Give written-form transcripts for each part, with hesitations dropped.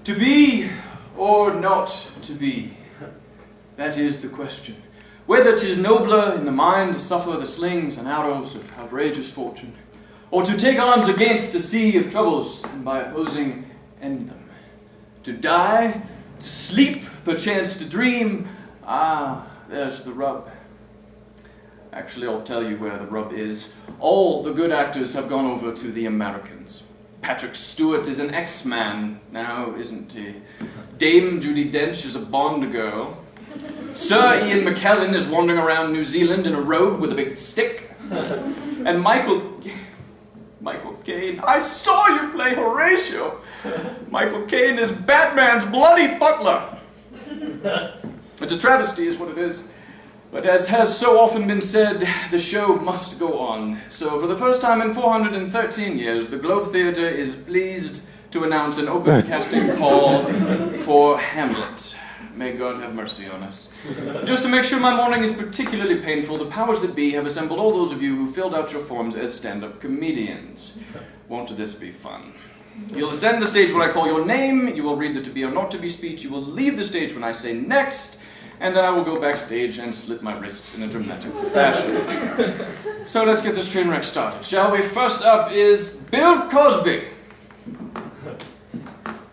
To be or not to be, that is the question. Whether 'tis nobler in the mind to suffer the slings and arrows of outrageous fortune, or to take arms against a sea of troubles, and by opposing end them. To die, to sleep, perchance to dream, there's the rub. Actually, I'll tell you where the rub is. All the good actors have gone over to the Americans. Patrick Stewart is an X-Man now, isn't he? Dame Judi Dench is a Bond girl. Sir Ian McKellen is wandering around New Zealand in a robe with a big stick. And Michael Caine, I saw you play Horatio. Michael Caine is Batman's bloody butler. It's a travesty is what it is. But as has so often been said, the show must go on. So for the first time in 413 years, the Globe Theatre is pleased to announce an open casting call for Hamlet. May God have mercy on us. Just to make sure my morning is particularly painful, the powers that be have assembled all those of you who filled out your forms as stand-up comedians. Won't this be fun? You'll ascend the stage when I call your name, you will read the to be or not to be speech, you will leave the stage when I say next, and then I will go backstage and slit my wrists in a dramatic fashion. So let's get this train wreck started, shall we? First up is Bill Cosby.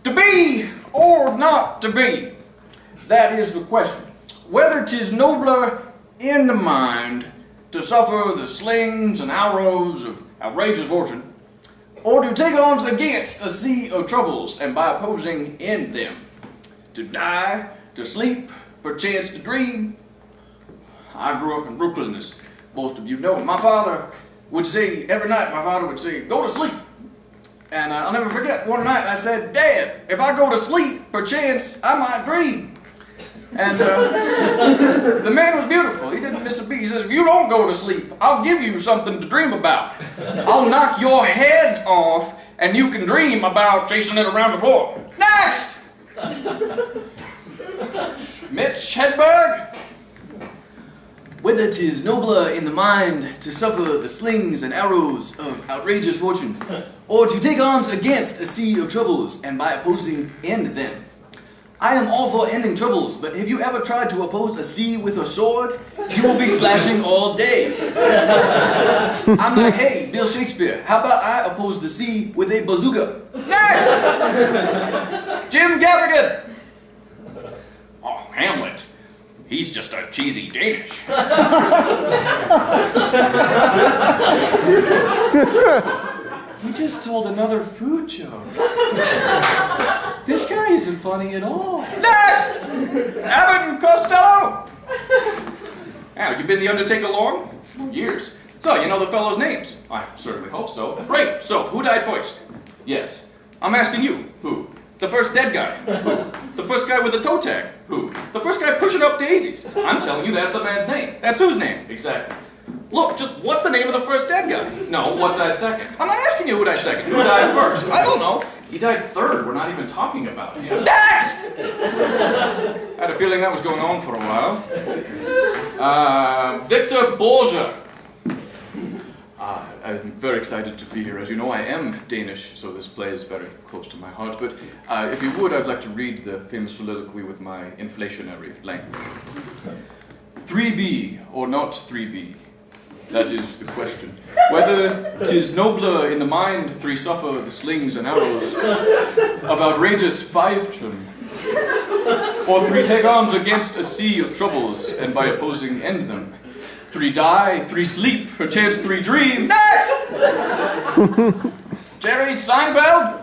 To be or not to be? That is the question. Whether 'tis nobler in the mind to suffer the slings and arrows of outrageous fortune, or to take arms against a sea of troubles and by opposing end them. To die, to sleep, perchance to dream. I grew up in Brooklyn, as most of you know. My father would say, every night my father would say, go to sleep. And I'll never forget, one night I said, Dad, if I go to sleep, perchance I might dream. And the man was beautiful. He didn't miss a beat. He says, if you don't go to sleep, I'll give you something to dream about. I'll knock your head off, and you can dream about chasing it around the floor. Next! Mitch Hedberg. Whether 'tis nobler in the mind to suffer the slings and arrows of outrageous fortune, or to take arms against a sea of troubles, and by opposing end them. I am all for ending troubles, but have you ever tried to oppose a sea with a sword? You will be slashing all day. I'm like, hey, Bill Shakespeare, how about I oppose the sea with a bazooka? Next! Jim Gaffigan. Oh, Hamlet. He's just a cheesy Danish. He just told another food joke. This guy isn't funny at all. Next! Abbott and Costello! Now, you been the Undertaker long? Years. So, you know the fellow's names? I certainly hope so. Great. So, who died first? Yes. I'm asking you. Who? The first dead guy? Who? The first guy with a toe tag? Who? The first guy pushing up daisies? I'm telling you that's the man's name. That's whose name? Exactly. Look, just what's the name of the first dead guy? No, what died second? I'm not asking you who died second. Who died first? I don't know. He died third. We're not even talking about him. Next! I had a feeling that was going on for a while. Victor Borgia. I'm very excited to be here. As you know, I am Danish, so this play is very close to my heart. But if you would, I'd like to read the famous soliloquy with my inflationary language. 3B or not 3B? That is the question. Whether 'tis nobler in the mind three suffer the slings and arrows of outrageous fortune, or three take arms against a sea of troubles, and by opposing end them. Three die, three sleep, perchance three dream. Next! Jerry Seinfeld?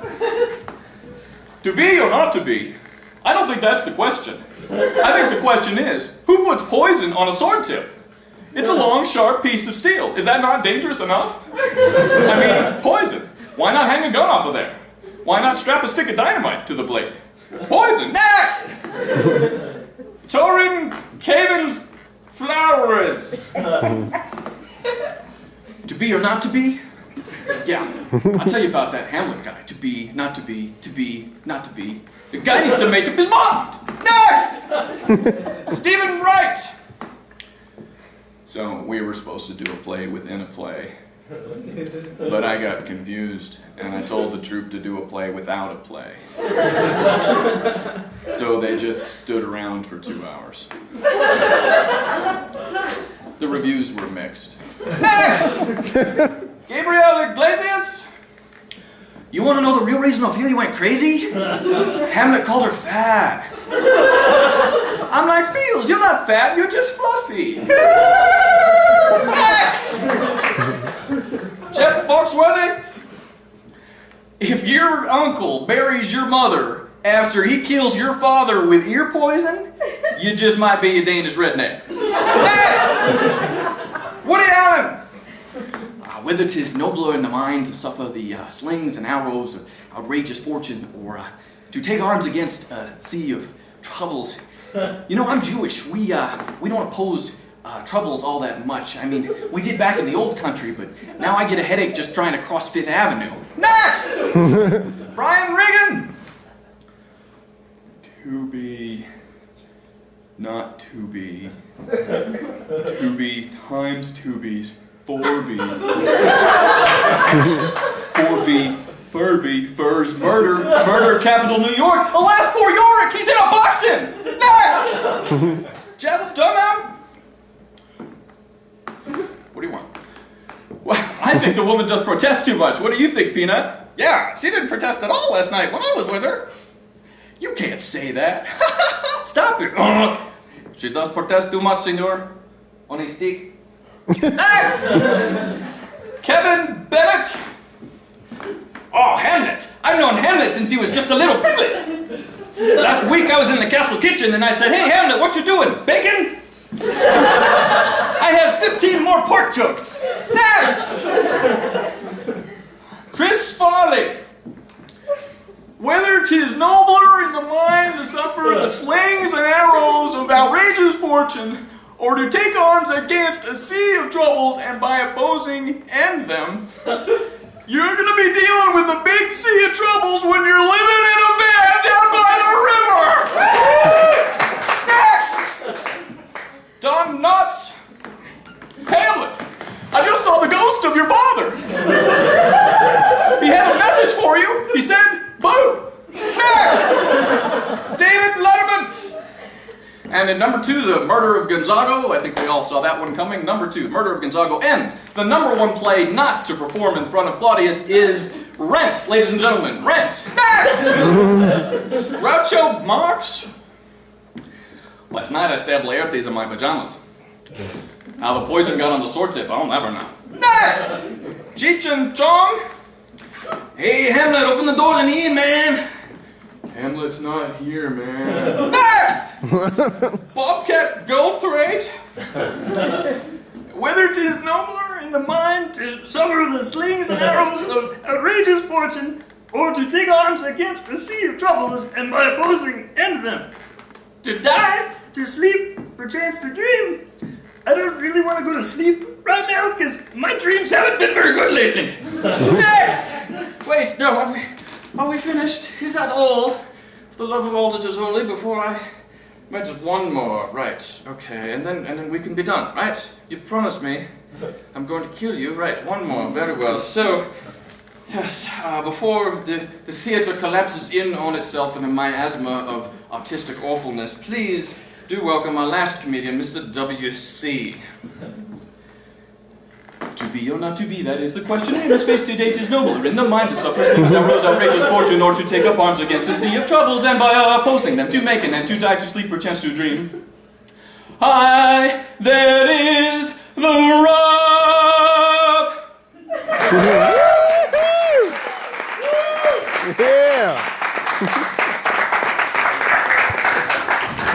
To be or not to be? I don't think that's the question. I think the question is, who puts poison on a sword tip? It's a long, sharp piece of steel. Is that not dangerous enough? I mean, poison. Why not hang a gun off of there? Why not strap a stick of dynamite to the blade? Poison. Next! Torin Caven's flowers. To be or not to be? Yeah, I'll tell you about that Hamlet guy. To be, not to be, to be, not to be. The guy needs to make up his mind. Next! Stephen Wright. So we were supposed to do a play within a play. But I got confused, and I told the troupe to do a play without a play. So they just stood around for 2 hours. The reviews were mixed. Next! Gabriel Iglesias? You want to know the real reason Ophelia went crazy? Hamlet called her fat. I'm like, Fields, you're not fat, you're just fluffy. Next! Jeff Foxworthy? If your uncle buries your mother after he kills your father with ear poison, you just might be a Danish redneck. Next! Woody Allen? Whether 'tis nobler in the mind to suffer the slings and arrows of outrageous fortune, or to take arms against a sea of troubles. You know, I'm Jewish. We don't oppose troubles all that much. I mean, we did back in the old country, but now I get a headache just trying to cross Fifth Avenue. Next! Brian Regan! To be, not to be. To be times 2B's 4B. 4B, Furby, Furs, Murder, Murder, Capital New York. Alas, poor Yorick, he's in a boxing! Next! Jeff Dunham? What do you want? Well, I think the woman does protest too much. What do you think, Peanut? Yeah, she didn't protest at all last night when I was with her. You can't say that. Stop it. She does protest too much, senor. On a stick. Next! Kevin Bennett. Oh, Hamlet. I've known Hamlet since he was just a little piglet. Last week I was in the castle kitchen and I said, hey, Hamlet, what you doing? Bacon? I have 15 more pork chokes. Next! Chris Farley. Whether 'tis nobler in the mind to suffer the slings and arrows of outrageous fortune, or to take arms against a sea of troubles and by opposing end them, you're going to be dealing with a big sea of troubles when you're living in a van down by the river! Next! Don Knotts. Hamlet, I just saw the ghost of your father. He had a message for you. He said, boo! Next! David Letterman. And in number 2, The Murder of Gonzago. I think we all saw that one coming. Number 2, Murder of Gonzago. And the number 1 play not to perform in front of Claudius is Rent. Ladies and gentlemen, Rent. Next! Groucho Marx. Last night I stabbed Laertes in my pajamas. How the poison got on the sword tip, I'll never know. Next! Cheech and Chong. Hey, Hamlet, open the door, let me in, man. Hamlet's not here, man. Next! Bobcat Goldthwait. Whether 'tis nobler in the mind to suffer the slings and arrows of outrageous fortune, or to take arms against a sea of troubles, and by opposing end them. To die, to sleep, perchance to dream. I don't really want to go to sleep right now, because my dreams haven't been very good lately. Next! Wait, no, are we finished? Is that all? For the love of all that is holy, before I... Wait, just one more, right, okay, and then we can be done, right? You promised me I'm going to kill you, right, one more, very well. So, yes, before the theater collapses in on itself in a miasma of artistic awfulness, please do welcome our last comedian, Mr. W.C. To be or not to be, that is the question. In this face to date is nobler in the mind to suffer slings, arrows, outrageous fortune, or to take up arms against a sea of troubles, and by opposing them to make an end, to die, to sleep, perchance to dream. Aye, there is the rub. Yeah.